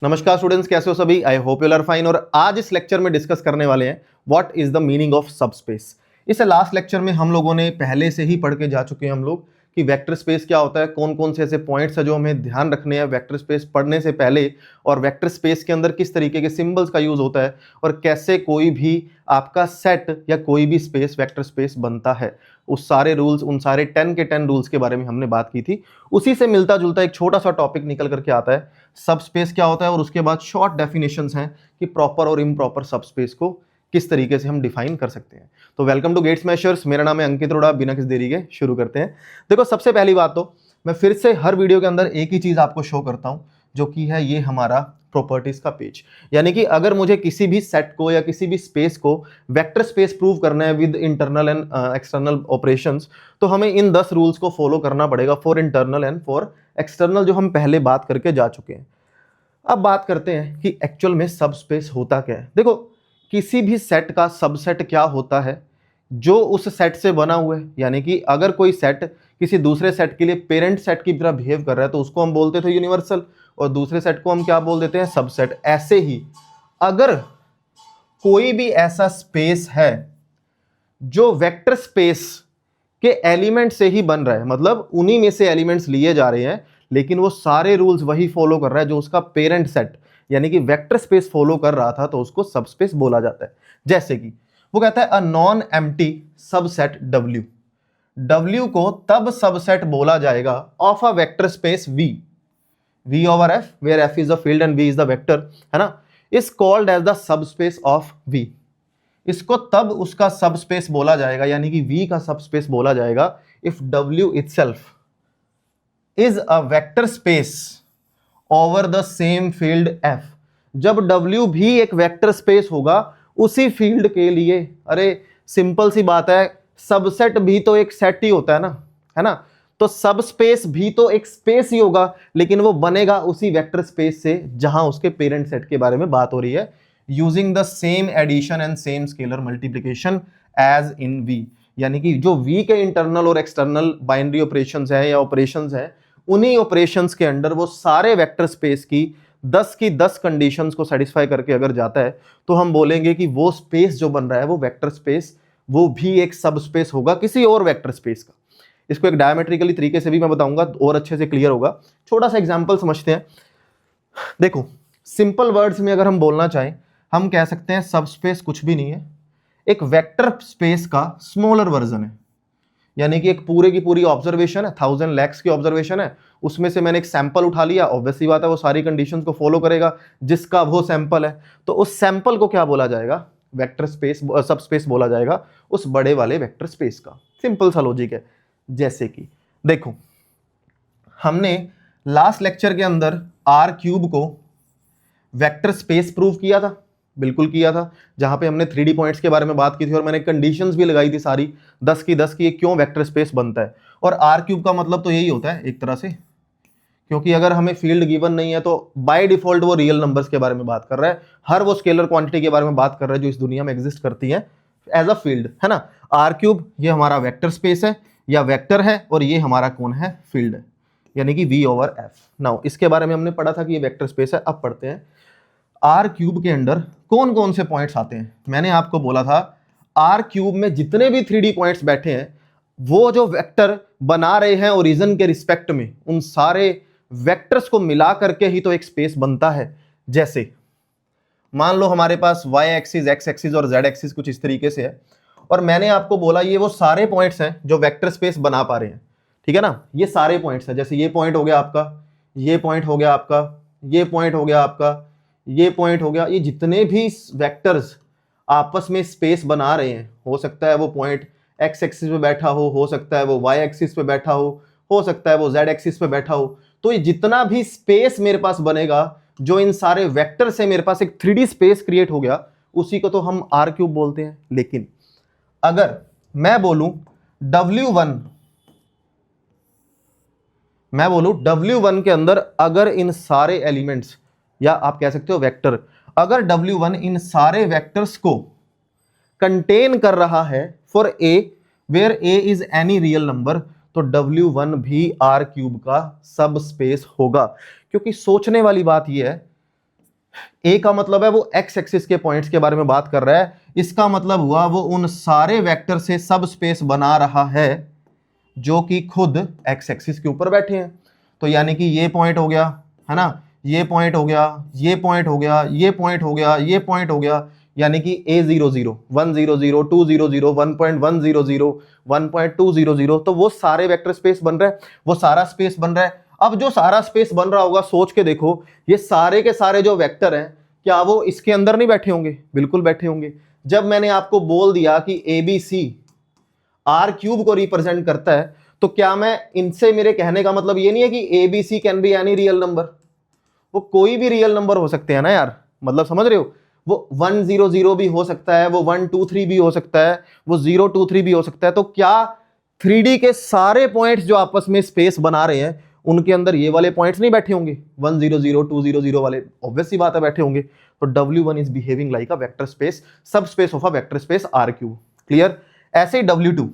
नमस्कार स्टूडेंट्स, कैसे हो सभी? I hope you are fine. और आज इस लेक्चर में डिस्कस करने वाले हैं what is the meaning of subspace. इस लास्ट लेक्चर में हम लोगों ने पहले से ही पढ़ के जा चुके हैं हम लोग कि वेक्टर स्पेस क्या होता है, कौन कौन से ऐसे पॉइंट्स है जो हमें ध्यान रखने हैं वेक्टर स्पेस पढ़ने से पहले, और वेक्टर स्पेस के अंदर किस तरीके के सिंबल्स का यूज होता है, और कैसे कोई भी आपका सेट या कोई भी स्पेस वेक्टर स्पेस बनता है। उस सारे रूल्स, उन सारे 10 के 10 रूल्स के बारे में हमने बात की थी। उसी से मिलता जुलता एक छोटा सा टॉपिक निकल करके आता है, सब स्पेस क्या होता है, और उसके बाद शॉर्ट डेफिनेशंस हैं कि प्रॉपर और इम्प्रॉपर सब स्पेस को किस तरीके से हम डिफाइन कर सकते हैं। तो वेलकम टू गेट स्मैशर्स, मेरा नाम है अंकित अरोड़ा। बिना किसी देरी के शुरू करते हैं। देखो, सबसे पहली बात तो मैं फिर से हर वीडियो के अंदर एक ही चीज आपको शो करता हूं, जो कि है ये हमारा प्रॉपर्टीज का पेज। यानी कि अगर मुझे किसी भी सेट को या किसी भी स्पेस को वेक्टर स्पेस प्रूव करना है with internal and external operations, तो हमें इन 10 रूल्स को फॉलो करना पड़ेगा for internal and for external, जो हम पहले बात करके जा चुके हैं। अब बात करते हैं कि एक्चुअल में सब स्पेस होता क्या है। देखो, किसी भी सेट का सबसेट क्या होता है, जो उस सेट से बना हुआ है। यानी कि अगर कोई सेट किसी दूसरे सेट के लिए पेरेंट सेट की तरह बिहेव कर रहा है तो उसको हम बोलते थे यूनिवर्सल, और दूसरे सेट को हम क्या बोल देते हैं, सबसेट। ऐसे ही अगर कोई भी ऐसा स्पेस है जो वेक्टर स्पेस के एलिमेंट से ही बन रहा है, मतलब उन्हीं में से एलिमेंट्स लिए जा रहे हैं, लेकिन वो सारे रूल्स वही फॉलो कर रहा है जो उसका पेरेंट सेट यानी कि वेक्टर स्पेस फॉलो कर रहा था, तो उसको सबस्पेस बोला जाता है। जैसे कि वो कहता है a non empty subset W। W को तब सबसेट बोला जाएगा of a vector space V over F, where F is the field and V is the vector, है ना, is called as the subspace of V। इसको तब उसका subspace बोला जाएगा, यानी कि V का सबस्पेस बोला जाएगा, if W itself is a vector space over the same field F। जब W भी एक वेक्टर स्पेस होगा उसी फील्ड के लिए। अरे सिंपल सी बात है, सबसेट भी तो एक सेट ही होता है ना। तो सब स्पेस भी तो एक स्पेस ही होगा, लेकिन वो बनेगा उसी वेक्टर स्पेस से जहां उसके पेरेंट सेट के बारे में बात हो रही है, using the same addition and same scalar multiplication as in V। यानी कि जो V के इंटरनल और एक्सटर्नल बाइनरी ऑपरेशंस है या ऑपरेशंस है, उन्हीं ऑपरेशंस के अंडर वो सारे वेक्टर स्पेस की 10 कंडीशंस को सेटिस्फाई करके अगर जाता है, तो हम बोलेंगे कि वो स्पेस जो बन रहा है वो वेक्टर स्पेस, वो भी एक सब स्पेस होगा किसी और वेक्टर स्पेस का। इसको एक डायमेट्रिकली तरीके से भी मैं बताऊंगा और अच्छे से क्लियर होगा। छोटा सा एग्जांपल समझते हैं। देखो, सिंपल वर्ड्स में अगर हम बोलना चाहें, हम कह सकते हैं सब स्पेस कुछ भी नहीं है, एक वेक्टर स्पेस का स्मॉलर वर्जन है। यानी कि एक पूरे की पूरी ऑब्जर्वेशन है, 1000 लैक्स की ऑब्जर्वेशन है, उसमें से मैंने एक सैंपल उठा लिया। ऑब्वियसली बात है वो सारी कंडीशंस को फॉलो करेगा जिसका वो सैंपल है, तो उस सैंपल को क्या बोला जाएगा, वेक्टर स्पेस, सब स्पेस बोला जाएगा उस बड़े वाले वेक्टर स्पेस का। सिंपल सा लॉजिक है। जैसे कि देखो, हमने लास्ट लेक्चर के अंदर R³ को वेक्टर स्पेस प्रूव किया था, बिल्कुल किया था, जहां पे हमने 3D पॉइंट्स के बारे में बात की थी और मैंने कंडीशंस भी लगाई थी सारी 10 की 10 की ये क्यों वेक्टर स्पेस बनता है। और R³ का मतलब तो यही होता है एक तरह से, क्योंकि अगर हमें फील्ड गिवन नहीं है तो बाय डिफॉल्ट वो रियल नंबर्स के बारे में बात कर रहा है, हर वो स्केलर क्वांटिटी के बारे में बात कर रहा है जो इस दुनिया में एग्जिस्ट करती है एज अ फील्ड, है ना। R³ ये हमारा वेक्टर स्पेस है या वेक्टर है, और ये हमारा कौन है, फील्ड है, यानी कि V ओवर F। नाउ इसके बारे में हमने पढ़ा था कि ये वेक्टर स्पेस है। अब पढ़ते हैं R³ के अंदर कौन कौन से पॉइंट्स आते हैं। मैंने आपको बोला था R³ में जितने भी 3D पॉइंट्स बैठे हैं, वो जो वेक्टर बना रहे हैं ओरिजिन के रिस्पेक्ट में, उन सारे वेक्टर्स को मिला करके ही तो एक स्पेस बनता है। जैसे मान लो हमारे पास y एक्सिस, x एक्सिस और z एक्सिस कुछ इस तरीके से है, और मैंने आपको बोला ये वो सारे पॉइंट्स हैं जो वेक्टर स्पेस बना पा रहे हैं, ठीक है ना। ये सारे पॉइंट्स हैं, जैसे ये पॉइंट हो गया आपका, ये पॉइंट हो गया आपका, ये पॉइंट हो गया आपका, ये पॉइंट हो गया। ये जितने भी वेक्टर्स आपस में स्पेस बना रहे हैं, हो सकता है वो पॉइंट x एक्सिस पे बैठा हो सकता है वो y एक्सिस पे बैठा हो सकता है वो z एक्सिस पे बैठा हो। तो ये जितना भी स्पेस मेरे पास बनेगा, जो इन सारे वेक्टर से मेरे पास एक 3D स्पेस क्रिएट हो गया, उसी को तो हम R³ बोलते हैं। लेकिन अगर मैं बोलूं W1, मैं बोलूं W1 के अंदर अगर इन सारे एलिमेंट्स, या आप कह सकते हो वेक्टर, अगर W1 इन सारे वेक्टर्स को कंटेन कर रहा है for A where A is any real number, तो W1 भी R³ का सब स्पेस होगा। क्योंकि सोचने वाली बात यह है, ए का मतलब है वो एक्स एक्सिस के पॉइंट्स के बारे में बात कर रहा है, इसका मतलब हुआ वो उन सारे वेक्टर से सब स्पेस बना रहा है जो कि खुद एक्स एक्सिस के ऊपर बैठे हैं। तो यानी कि ये पॉइंट हो गया, है ना, ये पॉइंट हो गया, ये पॉइंट हो गया, ये पॉइंट हो गया, ये पॉइंट हो गया, यानी कि A00, 100, 200, 1.100, 1.200, तो वो सारे वेक्टर स्पेस बन रहे हैं, वो सारा स्पेस बन रहा है। अब जो सारा स्पेस बन रहा होगा, सोच के देखो, ये सारे के सारे जो वेक्टर हैं, क्या वो इसके अंदर नहीं बैठे होंगे? बिल्कुल बैठे होंगे। जब मैंने आपको बोल दिया कि ABC R³ को रिप्रेजेंट करता है, तो क्या मैं इनसे, मेरे कहने का मतलब ये नहीं है कि ABC can be any real number, वो कोई भी रियल नंबर हो सकते हैं ना यार, मतलब समझ रहे हो? वो 100 भी हो सकता है, वो 123 भी हो सकता है, वो 023 भी हो सकता है। तो क्या 3D के सारे पॉइंट्स जो आपस में स्पेस बना रहे हैं, उनके अंदर ये वाले पॉइंट्स नहीं बैठे होंगे? 100, 200 वाले, ऑब्वियस सी बात है बैठे होंगे। तो W1 is behaving like a vector space, subspace of a vector space R³। Clear? ऐसे ही W2,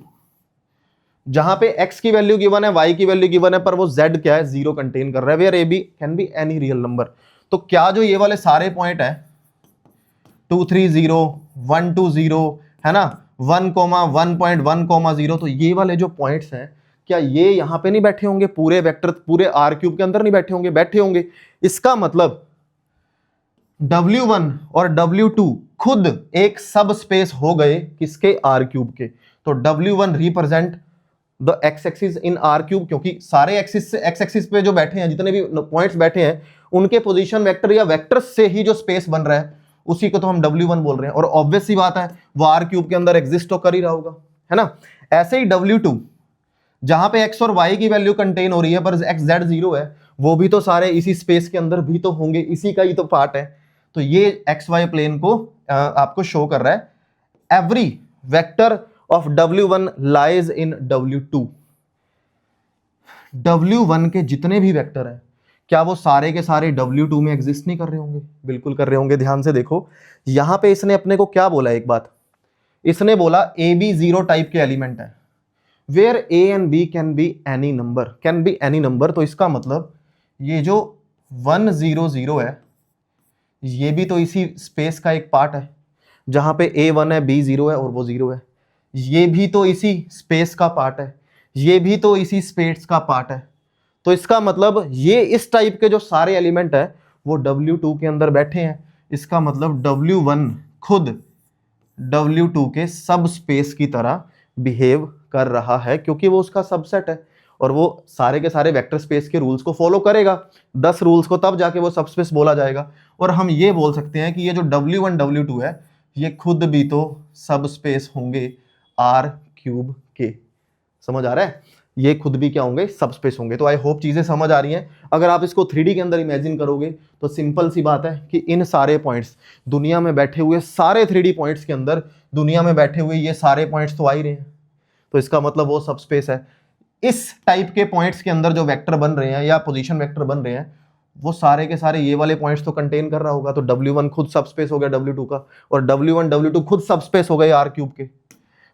जहां पे x की वैल्यू गिवन है, y की वैल्यू गिवन है, पर वो z क्या है? 0 कंटेन कर रहा है, where AB can be any real number. तो क्या जो ये वाले सारे पॉइंट है 230, 120, है ना, 1,1.1,0, तो ये वाले जो पॉइंट्स हैं, क्या ये यहां पे नहीं बैठे होंगे? पूरे वेक्टर, पूरे R³ के अंदर नहीं बैठे होंगे? बैठे होंगे। इसका मतलब W1 और W2 खुद एक सब स्पेस हो गए किसके? R³ के। तो W1 represent the x axis in R³, क्योंकि सारे एक्सिस से, एक्स एक्सिस पे जो बैठे हैं, जितने भी पॉइंट्स बैठे हैं, उनके पोजीशन वेक्टर या वेक्टर से ही जो स्पेस बन रहा है, उसी को तो हम W1 बोल रहे हैं। और ऑब्वियस सी बात है वो R³ के अंदर एग्जिस्ट तो कर ही रहा होगा, है ना। ऐसे ही W2, जहां पे x और y की वैल्यू कंटेन हो रही है, पर x z 0 है, वो भी तो सारे इसी स्पेस के अंदर भी तो होंगे, इसी का ही तो पार्ट है। तो ये XY प्लेन को आपको शो कर रहा है। Every vector of W1 lies in W2। W1 के जितने भी वेक्टर हैं, क्या वो सारे के सारे W2 में एग्जिस्ट नहीं कर रहे होंगे? बिल्कुल कर रहे होंगे। ध्यान से देखो, यहां पे इसने अपने को क्या बोला, एक बात इसने बोला AB 0 टाइप के एलिमेंट है, where A and B can be any number, can be any number. तो इसका मतलब ये जो 100 है, ये भी तो इसी स्पेस का एक पार्ट है, जहां पे A1 है, B 0 है और वो 0 है। ये भी तो इसी स्पेस का पार्ट है, ये भी तो इसी स्पेस का पार्ट है। तो इसका मतलब ये इस टाइप के जो सारे एलिमेंट है, वो W2 के अंदर बैठे हैं। इसका मतलब W1 खुद W2 के सब स्पेस की तरह बिहेव कर रहा है, क्योंकि वो उसका सबसेट है और वो सारे के सारे वेक्टर स्पेस के रूल्स को फॉलो करेगा, 10 रूल्स को, तब जाके वो सबस्पेस बोला जाएगा। और हम ये बोल सकते हैं कि ये जो W1 W2 है, ये खुद भी तो सब स्पेस होंगे R³ के। समझ आ रहा है? ये खुद भी क्या होंगे? सब स्पेस होंगे। तो आई होप चीजें समझ आ रही हैं। अगर आप इसको 3D के अंदर इमेजिन करोगे तो सिंपल सी बात है कि इन सारे पॉइंट्स, दुनिया में बैठे हुए सारे 3D पॉइंट्स के अंदर, दुनिया में बैठे हुए ये सारे पॉइंट्स तो आ ही रहे हैं, तो इसका मतलब वो सब स्पेस है। इस टाइप के पॉइंट्स के अंदर जो वेक्टर बन रहे हैं या पोजीशन वेक्टर बन रहे हैं, वो सारे के सारे ये वाले पॉइंट्स तो कंटेन कर रहा होगा। तो W1 खुद सब स्पेस हो गया W2 का, और W1 W2 खुद सब स्पेस हो गए R³ के।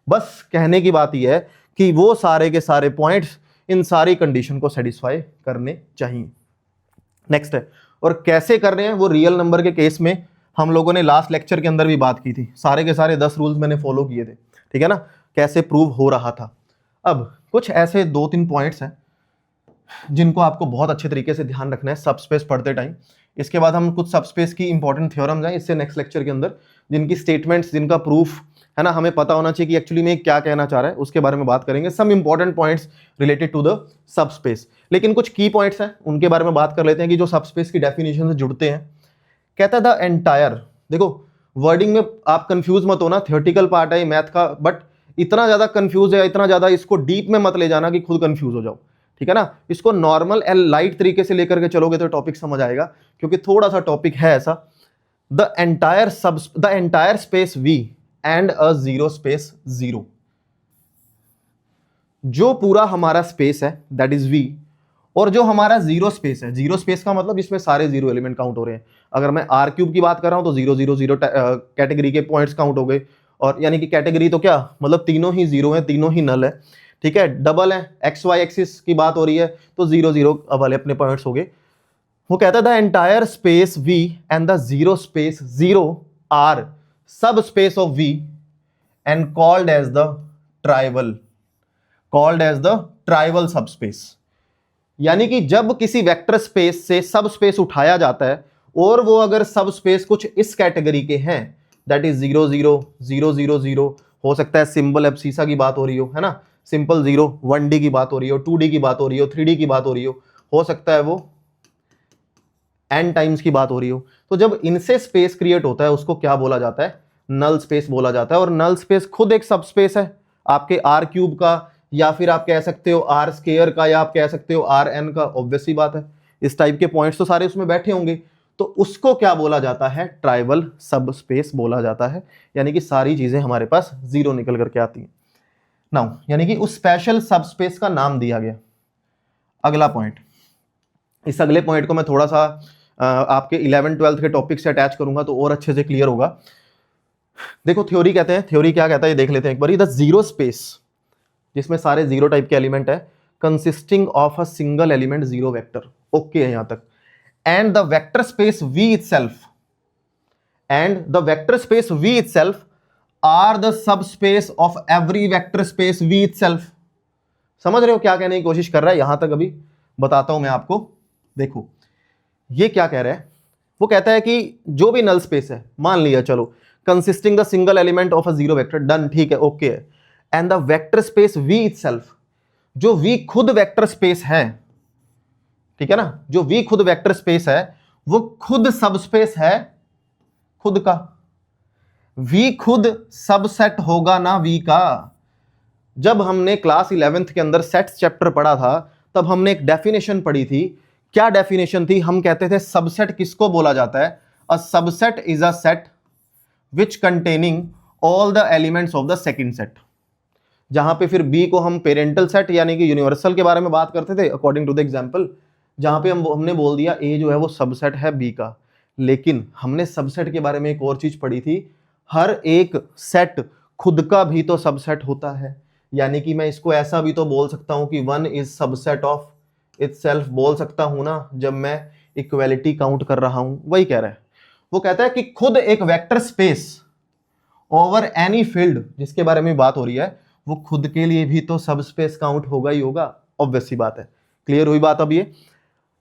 बस कहने की बात यह है कि वो सारे के सारे पॉइंट्स इन सारी कंडीशन को सेटिस्फाई करने चाहिए। नेक्स्ट है, और कैसे कर रहे हैं वो रियल नंबर के केस में हम लोगों ने लास्ट लेक्चर के अंदर भी बात की थी। सारे के सारे 10 रूल्स मैंने फॉलो किए थे, ठीक है ना, कैसे प्रूव हो रहा था। अब कुछ ऐसे 2-3 पॉइंट्स हैं जिनको आपको बहुत अच्छे तरीके से ध्यान रखना है सबस्पेस पढ़ते टाइम। इसके बाद हम कुछ सबस्पेस की इंपॉर्टेंट थ्योरम्स हैं इससे नेक्स्ट लेक्चर के अंदर, जिनकी स्टेटमेंट्स, जिनका प्रूफ, है ना, हमें पता होना चाहिए कि एक्चुअली में क्या कहना चाह रहा है, उसके बारे में बात करेंगे। Some important points related to the subspace. लेकिन कुछ की पॉइंट्स हैं, उनके बारे में बात कर लेते हैं कि जो सबस्पेस की डेफिनेशन से जुड़ते हैं। कहता है द एंटायर, देखो वर्डिंग में आप कंफ्यूज मत होना, थियोरेटिकल पार्ट है मैथ का, बट इतना ज्यादा कंफ्यूज है, इतना ज्यादा इसको डीप में मत ले जाना कि खुद कंफ्यूज हो जाओ, ठीक है ना। इसको नॉर्मल एंड लाइट तरीके से लेकर के चलोगे तो टॉपिक समझ आएगा, क्योंकि थोड़ा सा टॉपिक है ऐसा। The entire space V and a zero space 0, जो पूरा हमारा स्पेस है दैट इज V, और जो हमारा जीरो स्पेस है, जीरो स्पेस का मतलब जिसमें सारे जीरो एलिमेंट काउंट हो रहे हैं। अगर मैं R³ की बात कर रहा हूं तो 0 0 0 कैटेगरी के पॉइंट्स काउंट हो गए, और यानी कि कैटेगरी तो क्या मतलब तीनों ही जीरो है, तीनों ही नल है, ठीक है। डबल है, XY एक्सिस की बात हो रही है तो 0 0 वाले अपने पॉइंट्स हो गए। वो कहता है the entire space V and the zero space 0 are subspace of V and called as the trivial subspace. यानी कि जब किसी वेक्टर स्पेस से सब स्पेस उठाया जाता है और वो अगर सब स्पेस कुछ इस कैटेगरी के हैं, दैट इज 0 0 0 0 0, हो सकता है सिंबल एब्सिसा की बात हो रही है ना, सिंपल 0, 1D की बात हो रही हो, 2D की बात हो रही हो, 3D की बात हो रही हो सकता है वो n टाइम्स की बात हो रही हो। तो जब इनसे स्पेस क्रिएट होता है उसको क्या बोला जाता है? नल स्पेस बोला जाता है। और नल स्पेस खुद एक सब स्पेस है आपके R क्यूब का, या फिर आप कह सकते हो R स्क्वायर का, या आप कह सकते हो Rn का। ऑब्वियस सी बात है, इस टाइप के पॉइंट्स तो सारे उसमें बैठे होंगे। तो उसको क्या बोला जाता है? ट्राइवल सब स्पेस बोला जाता है। यानी कि सारी चीजें हमारे पास 0 निकल करके आती हैं नाउ, यानी कि उस स्पेशल सब स्पेस का नाम दिया गया। अगला पॉइंट, इस अगले पॉइंट को मैं थोड़ा सा आपके 11th-12th के टॉपिक से अटैच करूंगा तो और अच्छे से क्लियर होगा। देखो थ्योरी कहते हैं, थ्योरी क्या कहता है ये देख लेते हैं एक बार। द जीरो स्पेस, जिसमें सारे जीरो टाइप के एलिमेंट है, consisting of a single element zero vector. Okay है यहां तक। And the vector space V itself are the subspace of every vector space V itself। समझ रहे हो क्या कहने की कोशिश कर रहा है? यहां तक अभी बताता हूं मैं आपको। देखो ये क्या कह रहा है, वो कहता है कि जो भी नल स्पेस है, मान लिया चलो consisting the single element of a zero vector, done, ठीक है, ओके है। And the vector space V itself, जो V खुद वेक्टर स्पेस है, ठीक है ना, जो V खुद वेक्टर स्पेस है वो खुद सबस्पेस है खुद का। V खुद सबसेट होगा ना V का। जब हमने क्लास 11th के अंदर सेट्स चैप्टर पढ़ा था तब हमने एक डेफिनेशन पढ़ी थी। क्या डेफिनेशन थी? हम कहते थे सबसेट किसको बोला जाता है? A subset is a set which containing all the elements of the second set. जहां पे फिर B को हम पेरेंटल सेट यानी कि यूनिवर्सल के बारे में बात करते थे अकॉर्डिंग टू द एग्जांपल, जहां पे हमने बोल दिया A जो है वो सबसेट है B का। लेकिन हमने सबसेट के बारे में एक और चीज पढ़ी थी, हर एक सेट खुद का भी तो सबसेट होता है। यानी कि मैं इसको ऐसा भी तो बोल सकता हूं कि 1 इज सबसेट ऑफ इटसेल्फ, बोल सकता हूं ना, जब मैं इक्वालिटी काउंट कर रहा हूं। वही कह रहा है, वो कहता है कि खुद एक vector space over any field जिसके बारे में बात हो रही है वो खुद के लिए भी तो सब स्पेस काउंट होगा ही होगा। ऑब्वियस सी बात है। क्लियर हुई बात अब ये?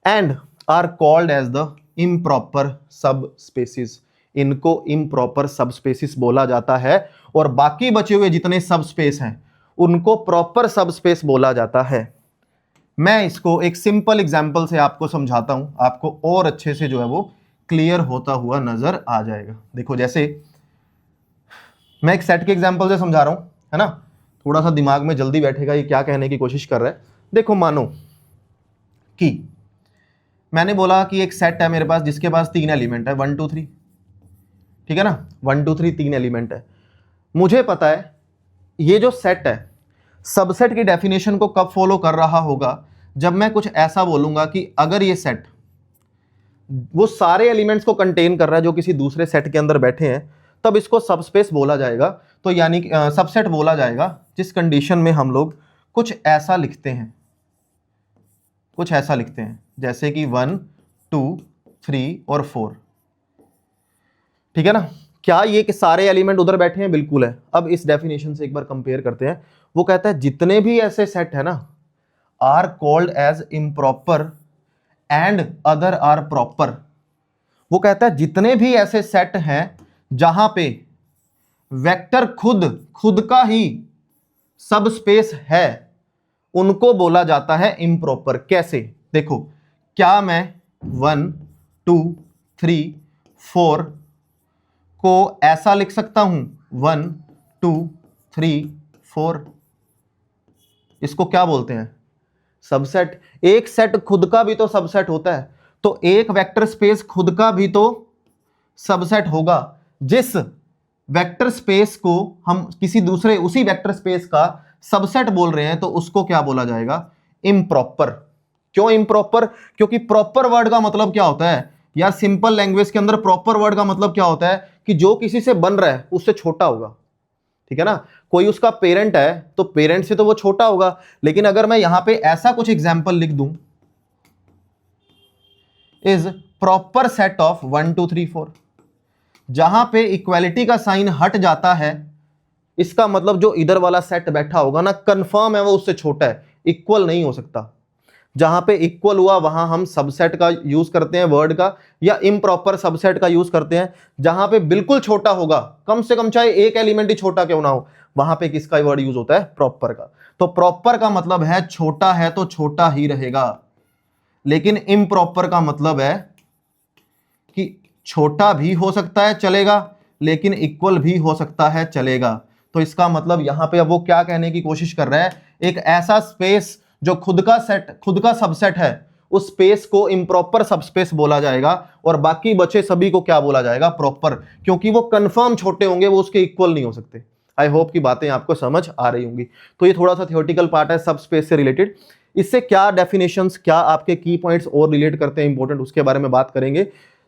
And are called as the improper subspaces. इनको इम्प्रॉपर सब स्पेसिस बोला जाता है। और बाकी बचे हुए जितने सब स्पेस हैं उनको प्रॉपर सब स्पेस बोला जाता है। मैं इसको एक सिंपल एग्जांपल से आपको समझाता हूं, आपको और अच्छे से जो है वो क्लियर होता हुआ नजर आ जाएगा। देखो जैसे मैं एक सेट के एग्जांपल से समझा रहा हूं, है ना, थोड़ा सा दिमाग में जल्दी बैठेगा ये क्या कहने की कोशिश कर रहा है। देखो मानो कि मैंने बोला कि एक सेट है मेरे पास जिसके पास 3 एलिमेंट है, 1 2 3, ठीक है ना, 1 2 3 3 एलिमेंट है। मुझे पता है ये जो सेट है सबसेट की डेफिनेशन को कब फॉलो कर रहा होगा, जब मैं कुछ ऐसा बोलूंगा कि अगर ये सेट वो सारे एलिमेंट्स को कंटेन कर रहा है जो किसी दूसरे सेट के अंदर बैठे हैं, तब इसको सबस्पेस बोला जाएगा। तो यानी सबसेट बोला जाएगा जिस कंडीशन में हम लोग कुछ ऐसा लिखते हैं, कुछ ऐसा लिखते हैं जैसे कि 1 2 3 और 4, ठीक है ना। क्या ये कि सारे एलिमेंट उधर बैठे हैं? बिल्कुल है। अब इस डेफिनेशन से एक बार कंपेयर करते हैं। वो कहता है जितने भी ऐसे सेट है ना are called as improper and other are proper. वो कहता है जितने भी ऐसे सेट हैं जहां पे वेक्टर खुद का ही सब स्पेस है उनको बोला जाता है इम्प्रॉपर। कैसे? देखो, क्या मैं 1 2 3 4 को ऐसा लिख सकता हूं 1 2 3 4? इसको क्या बोलते हैं? सबसेट। एक सेट खुद का भी तो सबसेट होता है, तो एक वेक्टर स्पेस खुद का भी तो सबसेट होगा। जिस वेक्टर स्पेस को हम किसी दूसरे उसी वेक्टर स्पेस का सबसेट बोल रहे हैं तो उसको क्या बोला जाएगा? इम्प्रॉपर। क्यों इम्प्रॉपर? क्योंकि प्रॉपर वर्ड का मतलब क्या होता है यार, सिंपल लैंग्वेज के अंदर प्रॉपर वर्ड का मतलब क्या होता है कि जो किसी से बन रहा है उससे छोटा होगा, ठीक है ना। कोई उसका पेरेंट है तो पेरेंट से तो वो छोटा होगा। लेकिन अगर मैं यहां पे ऐसा कुछ एग्जाम्पल लिख दूं, इज प्रॉपर सेट ऑफ 1 2 3 4। जहां पे इक्वालिटी का साइन हट जाता है, इसका मतलब जो इधर वाला सेट बैठा होगा ना, कंफर्म है वो उससे छोटा है, इक्वल नहीं हो सकता। जहां पे इक्वल हुआ वहां हम सबसेट का यूज करते हैं वर्ड का, या इम्प्रॉपर सबसेट का यूज करते हैं। जहां पे बिल्कुल छोटा होगा, कम से कम चाहे एक एलिमेंट ही छोटा क्यों ना हो, वहां पे किसका वर्ड यूज होता है? प्रॉपर का। तो प्रॉपर का मतलब है छोटा है तो छोटा ही रहेगा, लेकिन इम्प्रॉपर का मतलब है कि छोटा भी हो सकता है चलेगा, लेकिन इक्वल भी हो सकता है चलेगा। तो इसका मतलब यहां पे अब वो क्या कहने की कोशिश कर रहा है, एक ऐसा स्पेस जो खुद का सबसेट है, उस स्पेस को इम्प्रॉपर सबस्पेस बोला जाएगा, और बाकी बचे सभी को क्या बोला जाएगा? प्रॉपर, क्योंकि वो कंफर्म छोटे होंगे, वो उसके इक्वल नहीं हो सकते। आई होप की बातें आपको समझ आ रही होंगी। तो ये थोड़ा सा थियोरेटिकल पार्ट है सबस्पेस से रिलेटेड। इससे क्या डेफिनेशंस, क्या आपके की पॉइंट्स और रिलेट करते हैं इंपॉर्टेंट, उसके बारे में बात करेंगे।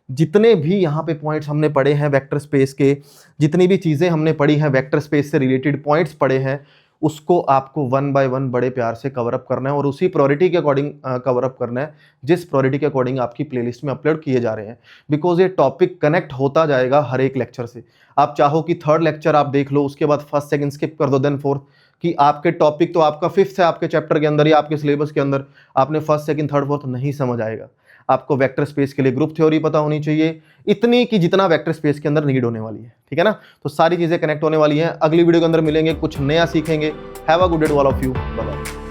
जितने भी यहाँ पे पॉइंट्स हमने पढ़े हैं वेक्टर स्पेस के, जितनी भी चीज़ें हमने पढ़ी हैं वेक्टर स्पेस से रिलेटेड पॉइंट्स पढ़े हैं, उसको आपको 1 बाय 1 बड़े प्यार से कवर अप करना है, और उसी प्रायोरिटी के अकॉर्डिंग कवर अप करना है जिस प्रायोरिटी के अकॉर्डिंग आपकी प्लेलिस्ट में अपलोड किए जा रहे हैं। बिकॉज ये टॉपिक कनेक्ट होता जाएगा हर एक लेक्चर से। आप चाहो कि 3rd लेक्चर आप देख लो, उसके बाद 1st 2nd स्किप कर दो, देन 4th, कि आपके टॉपिक तो आपका 5th है आपके चैप्टर के अंदर या आपके सिलेबस के अंदर, आपने 1st 2nd 3rd 4th नहीं समझ आएगा। आपको वेक्टर स्पेस के लिए ग्रुप थ्योरी पता होनी चाहिए, इतनी कि जितना वेक्टर स्पेस के अंदर नीड होने वाली है, ठीक है ना। तो सारी चीजें कनेक्ट होने वाली हैं। अगली वीडियो के अंदर मिलेंगे, कुछ नया सीखेंगे। Have a good day to all of you, bye bye.